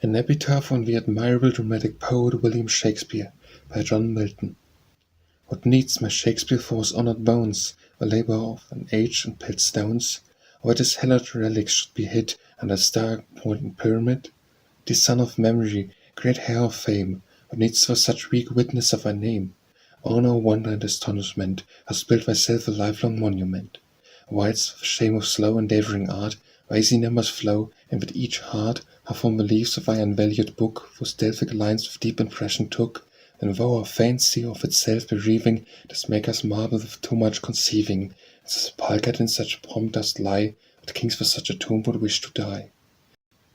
An Epitaph on the Admirable dramatic poet William Shakespeare, by John Milton. What needs my Shakespeare for his honoured bones, the labour of an age and pilled stones, or that his hallowed relics should be hid under a star-pointing pyramid? The son of memory, great heir of fame, what needs for such weak witness of thy name? Honour, wonder, and astonishment, hast built thyself a lifelong monument. Whilst with shame of slow endeavouring art, thy easy numbers flow, and with each heart, how from the leaves of thy unvalued book, those stealthy lines with deep impression took, and thou our fancy of itself bereaving, dost make us marvel with too much conceiving, as sepulchred in such pomp dost lie, that kings for such a tomb would wish to die.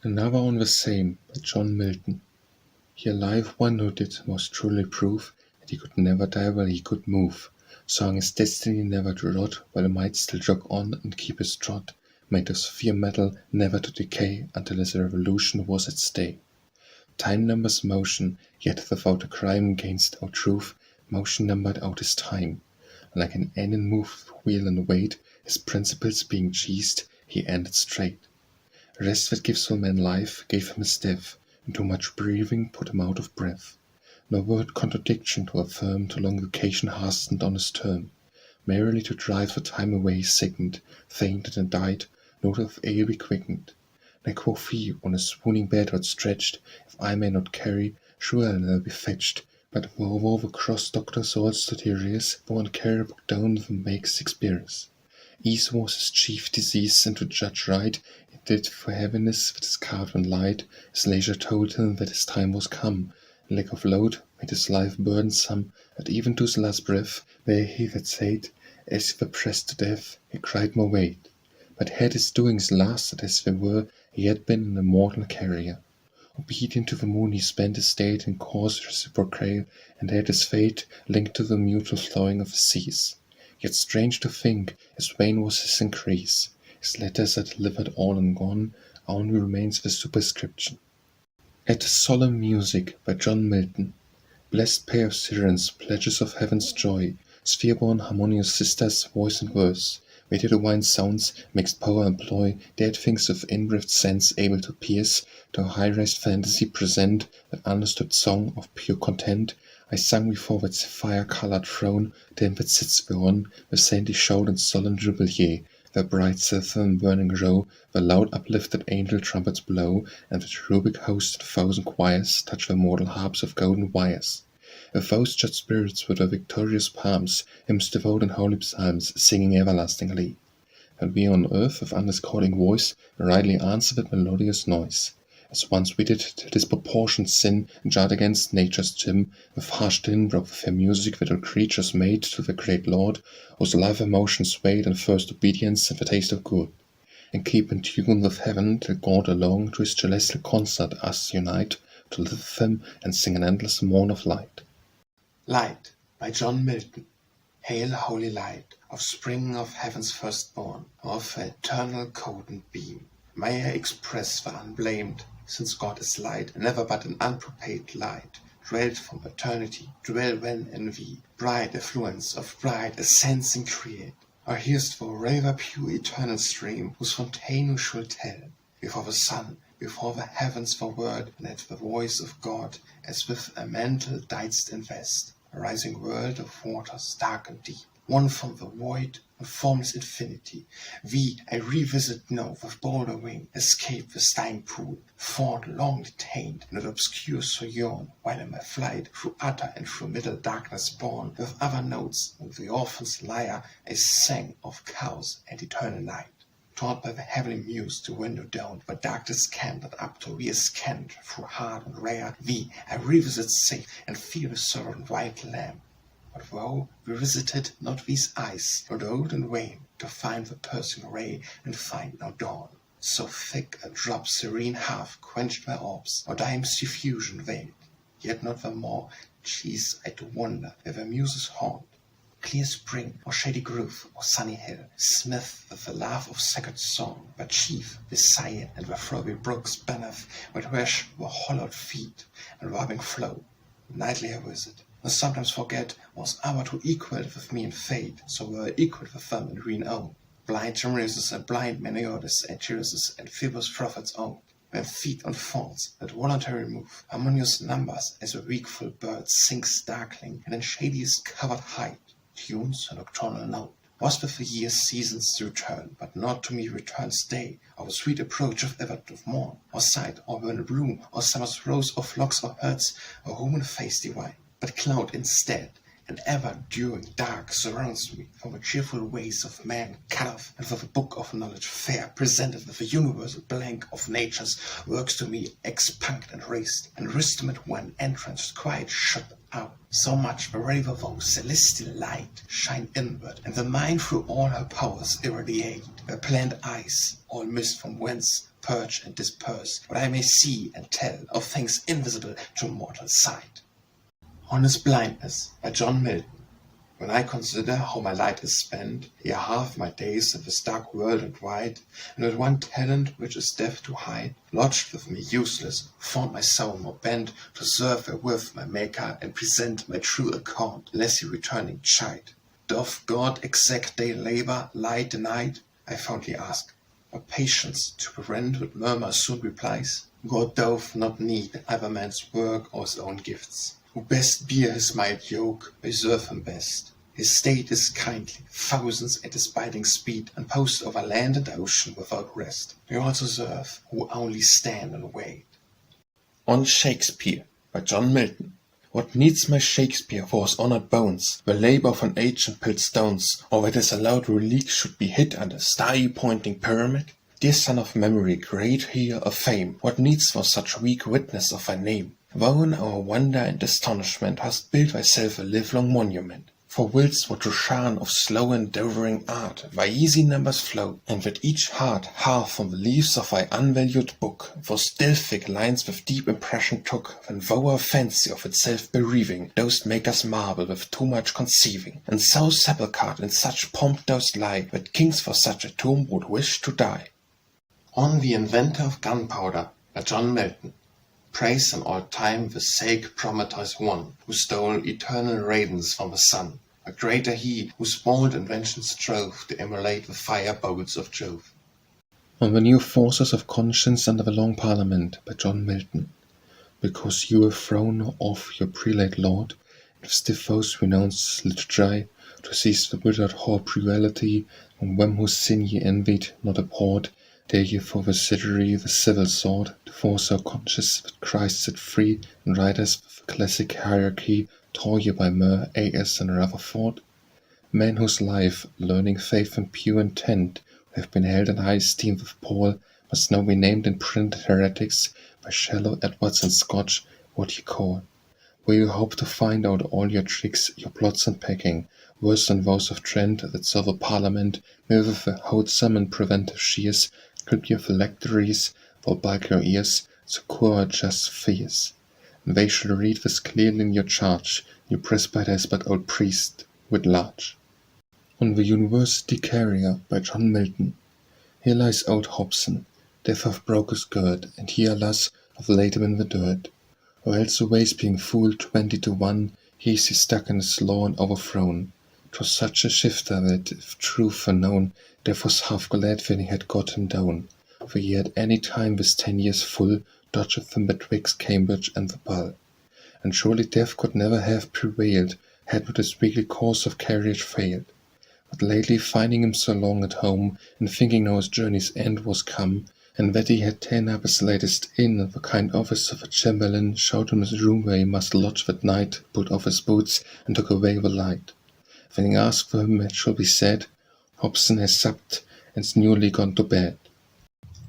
Another on the same, by John Milton. Here lieth one who did most truly prove that he could never die while he could move, sawing his destiny never to rot, while he might still jog on and keep his trot, made of severe metal never to decay, until his revolution was at stay. Time numbers motion, yet without a crime against our truth, motion numbered out his time. Like an engine moved with wheel and weight, his principles being cheesed, he ended straight. A rest that gives one man life gave him his death, and too much breathing put him out of breath. No word contradiction to affirm too long vacation hastened on his term. Merrily to drive the time away he sickened, fainted and died, not of ale be quickened. Nay, quoth he, on his swooning bed outstretched, if I may not carry, sure I'll ne'er be fetched. But woe the cross doctors all stood he rears, for one care broke down the makes experience. Ease was his chief disease, and to judge right, it did for heaviness that his carved and light, his leisure told him that his time was come. Lack of load made his life burdensome, and even to his last breath, where he that sate, as if pressed to death, he cried more weight. But had his doings lasted as they were, he had been an immortal carrier. Obedient to the moon he spent his state in course reciprocal, and had his fate linked to the mutual flowing of the seas. Yet strange to think, as vain was his increase. His letters are delivered all and gone, only remains the superscription. At Solemn music, by John Milton. Blessed pair of sirens, pledges of heaven's joy, sphere-born harmonious sisters, voice and verse, where to divine sounds, mixed power employ, dead things of inbreathed sense able to pierce, to high-raised fantasy present, that understood song of pure content, I sung before that sapphire-coloured throne, them that sits thereon, with saintly shout and solemn jubilee, the bright zephyr burning row, the loud uplifted angel trumpets blow, and the cherubic host and thousand choirs touch the mortal harps of golden wires. The those judged spirits with their victorious palms, hymns devout and holy psalms, singing everlastingly. And we on earth, with undiscording voice, rightly answer with melodious noise. As once we did to disproportioned sin, and jarred against nature's gym, with harsh din broke the fair music that all creatures made to the great Lord, whose life emotion swayed in first obedience and the taste of good. And keep in tune with heaven till God alone to his celestial concert us unite, to live with him and sing an endless morn of light. Light, by John Milton. Hail, holy light, offspring of heaven's firstborn, of eternal code and beam. May I express the unblamed, since God is light, and never but an unprepared light, dwelt from eternity, dwell when in thee, bright effluence of bright essence and create. Or hearest thou raver pure eternal stream, whose fontaine who shall tell? Before the sun, before the heavens were word, and at the voice of God, as with a mantle didst invest, a rising world of waters dark and deep, one from the void and formless infinity. Thee I revisit now with bolder wing, escape the dying pool, thought long detained in an obscure sojourn, while in my flight through utter and through middle darkness born, with other notes than the orphan's lyre I sang of chaos and eternal night. Taught by the heavenly muse to window down, but darkness candled up to be scanned through hard and rare. Thee I revisit safe, and feel the sovereign white lamp. But thou revisited not these eyes, nor old and vain, to find the piercing ray, and find no dawn. So thick a drop serene half quenched my orbs, or dime's diffusion veiled. Yet not the more cease I to wonder where the muses haunt. Clear spring, or shady grove, or sunny hill, smith with the laugh of sacred song, but chief the sigh and the frothy brooks beneath, that wash the hollowed feet, and rubbing flow. Nightly I visit, and sometimes forget was ever to equal with me in fate, so were I equal with them in renown. Blind Generall and blind Meniodes and Tyrus and Phoebus prophets owned. when feet on faults that voluntary move, harmonious numbers as a wakeful bird sinks darkling, and in shadiest covered height tunes a nocturnal note. Was with the year's seasons to return, but not to me returns day, or the sweet approach of evative morn, or sight, or vernal bloom, or summer's rose, or flocks, or herds, or human face divine, but cloud instead, and ever-during dark surrounds me from the cheerful ways of man cut off, and with a book of knowledge fair presented with a universal blank of nature's works to me expunct and raised, and wisdom at one entrance quite shut out. So much the river of celestial light shine inward, and the mind through all her powers irradiate. The planned eyes, all mist from whence purge and disperse, what I may see and tell of things invisible to mortal sight. On His Blindness by John Milton. When I consider how my light is spent, ere half my days in this dark world and wide, and with one talent which is deaf to hide, lodged with me useless, found my soul more bent to serve therewith my Maker and present my true account, lest he returning chide. Doth God exact day labour lie denied? I fondly ask, but patience to prevent with murmur soon replies. God doth not need either man's work or his own gifts. Who best bear his mild yoke may serve him best. His state is kindly, thousands at his biting speed, and post over land and ocean without rest. They also serve who only stand and wait. On Shakespeare by John Milton. What needs my Shakespeare for his honoured bones, where labour of an age and pilt stones, or where this allowed relic should be hid under starry pointing pyramid? Dear son of memory, great heir of fame, what needs for such weak witness of thy name? Thou in our wonder and astonishment hast built thyself a livelong monument. For whilst what to shine of slow endeavouring art thy easy numbers flow, and with each heart half from the leaves of thy unvalued book, for still thick lines with deep impression took, when thou a fancy of itself bereaving, dost make us marvel with too much conceiving, and so sepulchred in such pomp dost lie, that kings for such a tomb would wish to die. On the Inventor of Gunpowder by John Milton. Praise in all time the sake Prometheus won, who stole eternal radiance from the sun. But greater he, whose bold invention strove to emulate the fire bolts of Jove. On the new forces of conscience under the Long Parliament by John Milton. Because you have thrown off your prelate lord, and with stiff foes renounced liturgy, to seize the withered corporeality, and them whose sin ye envied, not abhorred, dare ye for the cittery the civil sword, to force so conscious that Christ set free, and riders with the classic hierarchy, tore ye by Mur, A.S. and Rutherford? Men whose life, learning, faith, and pure intent, have been held in high esteem with Paul, must now be named in print heretics by Shallow, Edwards, and Scotch, what ye call. Where you hope to find out all your tricks, your plots and packing, worse than those of Trent that saw the Parliament, may with the wholesome and preventive shears, clip your phylacteries, or bulk your ears, succour just fears. And they shall read this clearly in your charge, you presbyters but old priest, writ large. On the University Carrier by John Milton. Here lies old Hobson, deaf hath broke his gird, and here, alas, hath laid him in the dirt. Or else the ways being full 20-1, he is stuck in his law and overthrown. 'Twas such a shifter that, if truth were known, Death was half glad when he had got him down, for he at any time with 10 years full dodgeth him betwixt Cambridge and the Bull. And surely Death could never have prevailed, had not his weekly course of carriage failed. But lately finding him so long at home, and thinking now his journey's end was come, and that he had ta'en up his latest inn, the kind office of a chamberlain showed him his room where he must lodge that night, pulled off his boots, and took away the light. When he asked for him, it shall be said, Hobson has supped, and's newly gone to bed.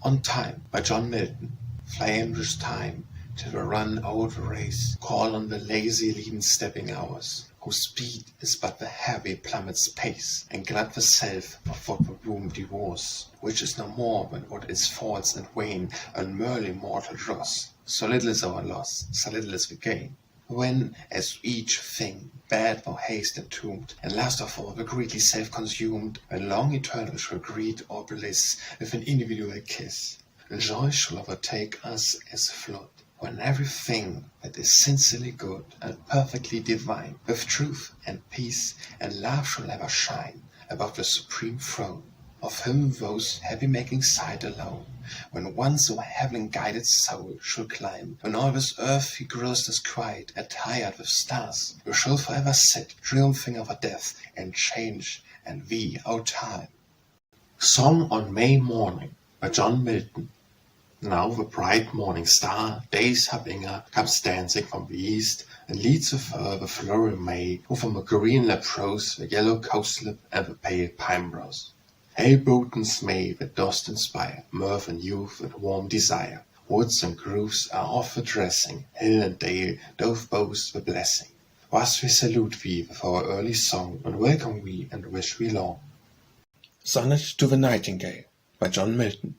On Time by John Milton. Fly endless time, till we run out the race, call on the lazy lean stepping hours, whose speed is but the heavy plummet's pace, and glut the self of what the womb devours, which is no more than what is false and vain, and merely mortal dross. So little is our loss, so little is the gain. When, as each thing, bad for haste entombed, and last of all the greedily self-consumed, when long eternal shall greet or bliss with an individual kiss, joy shall overtake us as a flood, when everything that is sincerely good and perfectly divine, with truth and peace and love shall ever shine above the supreme throne, of him those happy-making sight alone, when one so heaven-guided soul shall climb, when all this earth he grows disquiet, attired with stars, we shall forever sit, triumphing over death, and change, and we our time. Song on May Morning by John Milton. Now the bright morning star, day's harbinger, comes dancing from the east, and leads with her the flowering May, who from the green lap rose the yellow cowslip and the pale primrose. Hail Botons May that dost inspire mirth and youth and warm desire. Woods and groves are off addressing, hill and dale doth boast the blessing. Thus we salute thee with our early song, and welcome we and wish we long. Sonnet to the Nightingale by John Milton.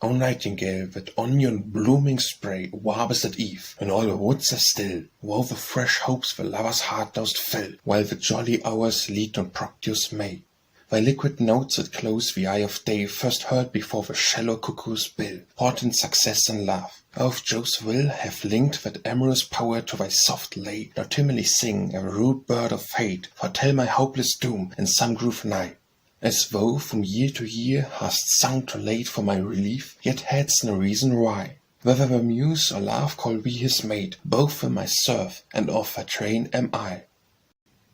O nightingale, that on yon blooming spray warbest at eve, when all the woods are still, woe the fresh hopes the lover's heart dost fill, while the jolly hours lead on propitious May. Thy liquid notes that close the eye of day, first heard before the shallow cuckoo's bill, portent success and love. Of Jove's will have linked that amorous power to thy soft lay, now timidly sing, a rude bird of fate, foretell my hopeless doom in some groove nigh. As thou from year to year hast sung too late for my relief, yet hadst no reason why. Whether the muse or love call thee his mate, both were my serf, and of thy train am I.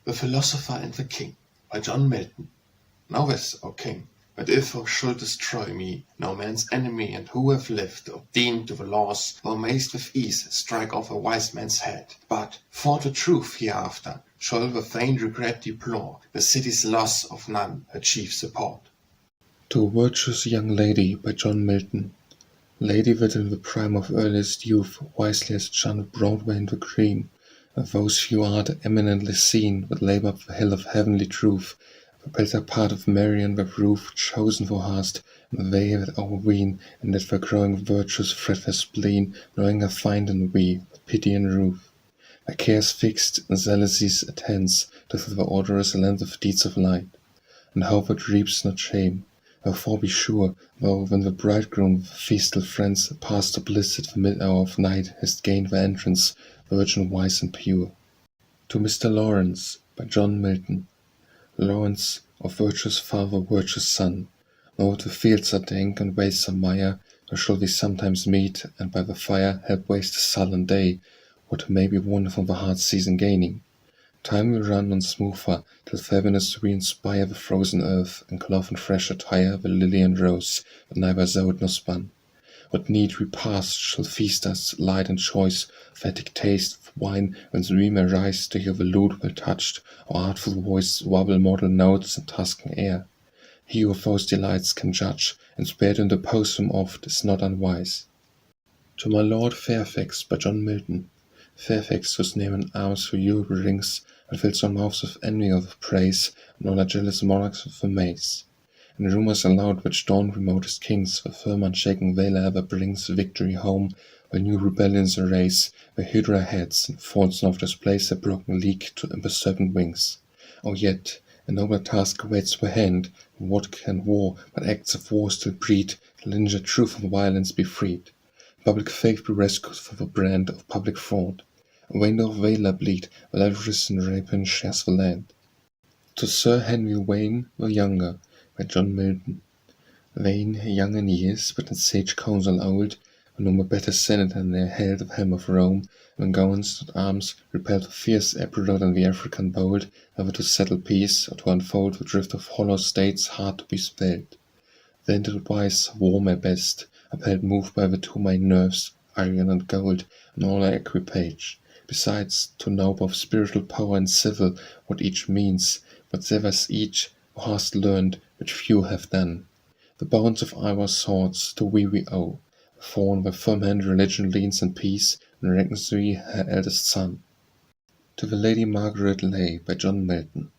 The Philosopher and the King by John Milton. Know this, O King, that if thou shouldst destroy me, no man's enemy, and who have lived, obedient to the laws, thou mayst with ease strike off a wise man's head. But, for the truth hereafter, shall with vain regret deplore the city's loss of none her chief support. To a Virtuous Young Lady by John Milton. Lady that in the prime of earliest youth wisely has shunned Broadway and the green, of those few art eminently seen that labour up the hill of heavenly truth, the better part of Marian the roof chosen thou hast, and they that overween, and that the growing virtues fret their spleen, knowing I find in thee the pity and ruth. Thy cares fixed and zealousies attends, doth the odorous length of deeds of light, and hope that reaps not shame. Wherefore be sure, thou when the bridegroom with festal friends past to bliss at the mid-hour of night hast gained the entrance, virgin wise and pure. To Mr. Lawrence by John Milton. Lawrence, of Virtuous father, Virtuous son, though the fields are dank and wastes are mire, thou shalt thee sometimes meet, and by the fire help waste a sullen day, what may be won from the hard season gaining. Time will run on smoother, till fairness re-inspire the frozen earth, and clothe in fresh attire the lily and rose, that neither sowed nor spun. What neat repast shall feast us, light and choice, fatigue taste of wine, whence we may rise to hear the lute well touched, or artful voice warble mortal notes in Tuscan air. He who of those delights can judge, and spare to interpose them oft, is not unwise. To my Lord Fairfax by John Milton. Fairfax, whose name in arms through Europe rings, and fills our mouths with envy or with praise, and all our jealous monarchs with amaze. And rumours aloud which daunt remotest kings, the firm unshaken valour ever brings victory home, while new rebellions arise, where Hydra heads, and falls of displace their broken league to imperservant wings. O yet, a nobler task awaits the hand, and what can war, but acts of war still breed, till injured truth from violence be freed? Public faith be rescued from the brand of public fraud. A window of valour bleed, while avarice and rapine shares the land. To Sir Henry Vane the younger, by John Milton. Vane, young in years, but in sage counsel old, when no more better senator ne'er held the helm of Rome, when gowns, not arms, repelled the fierce Admirable and the African bold, either to settle peace, or to unfold the drift of hollow states hard to be spelled. Then did wise war my best, upheld moved by the two main nerves, iron and gold, and all our equipage. Besides, to know both spiritual power and civil, what each means, but severs each, who hast learned, which few have done. The bounds of our swords to we owe, for on the firm hand religion leans in peace, and reckons thee her eldest son. To the Lady Margaret Ley by John Milton.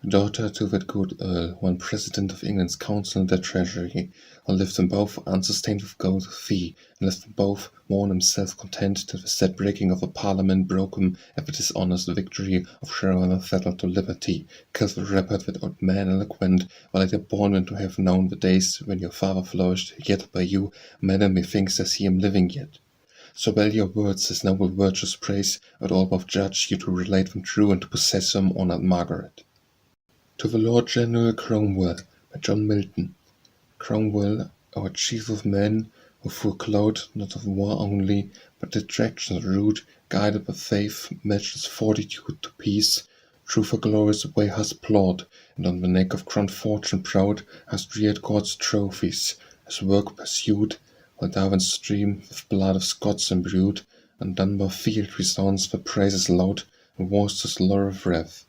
Daughter to that good Earl, one President of England's Council and their Treasury, who lived them both unsustained with gold fee, and left them both mourn himself content till the said breaking of a Parliament broke him at the dishonest victory of Generall and fettered to liberty, killed the report that old man eloquent, while I did born to have known the days when your father flourished, yet by you, madam, methinks I see him living yet. So well your words his noble virtues praise, at all both judge you to relate them true, and to possess them, honoured Margaret. To the Lord General Cromwell by John Milton. Cromwell, our chief of men, who through cloud not of war only, but detractions rude, guided by faith, matchless fortitude to peace, through for glorious way hast plowed, and on the neck of crowned fortune proud hast reared God's trophies, his work pursued, while Darwin's stream with blood of Scots imbrued, on Dunbar field resounds the praises loud, and Worcester's laurel wreath.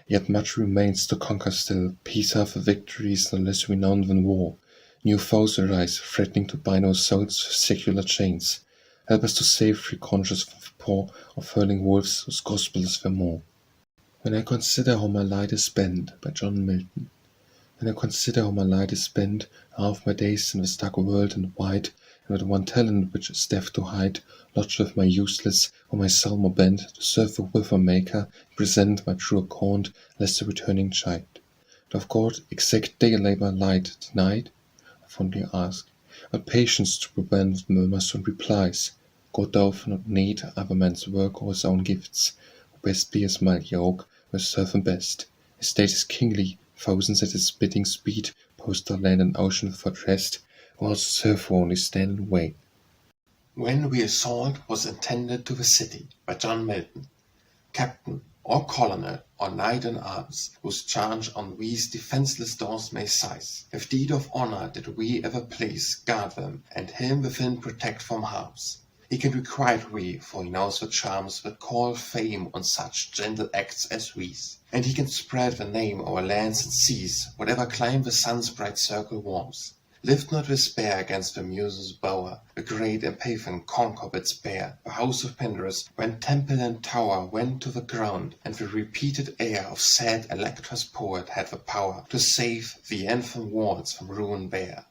Yet much remains to conquer still, peace hath victories no less renowned than war. New foes arise, threatening to bind our souls with secular chains. Help us to save free conscience from the paw of hurling wolves whose gospel is their more. When I consider how my light is spent, by John Milton. When I consider how my light is spent, half my days in this dark world and wide, and with one talent which is deaf to hide, lodged with my useless, or my soul more bent, to serve the wilful Maker, present my true account, lest the returning chide. Doth God exact day labour light denied? I fondly ask, but patience to prevent murmur soon replies. God doth not need other men's work or his own gifts, who best bears my yoke, will serve him best. His state is kingly, thousands at his bidding speed post our land and ocean for rest, whilst serve who only stand and wait. When we assault was intended to the city, by John Milton. Captain, or colonel, or knight in arms, whose charge on we's defenceless doors may size, with deed of honour did we ever place guard them, and him within protect from harms. He can requite we, for he knows the charms that call fame on such gentle acts as we's. And he can spread the name o'er lands and seas, whatever clime the sun's bright circle warms. Lift not despair against the muse's bower, the great Epitaph conquer its bear. The house of Pendarus, when temple and tower went to the ground, and the repeated air of sad Electra's poet had the power to save the anthem walls from ruin bare.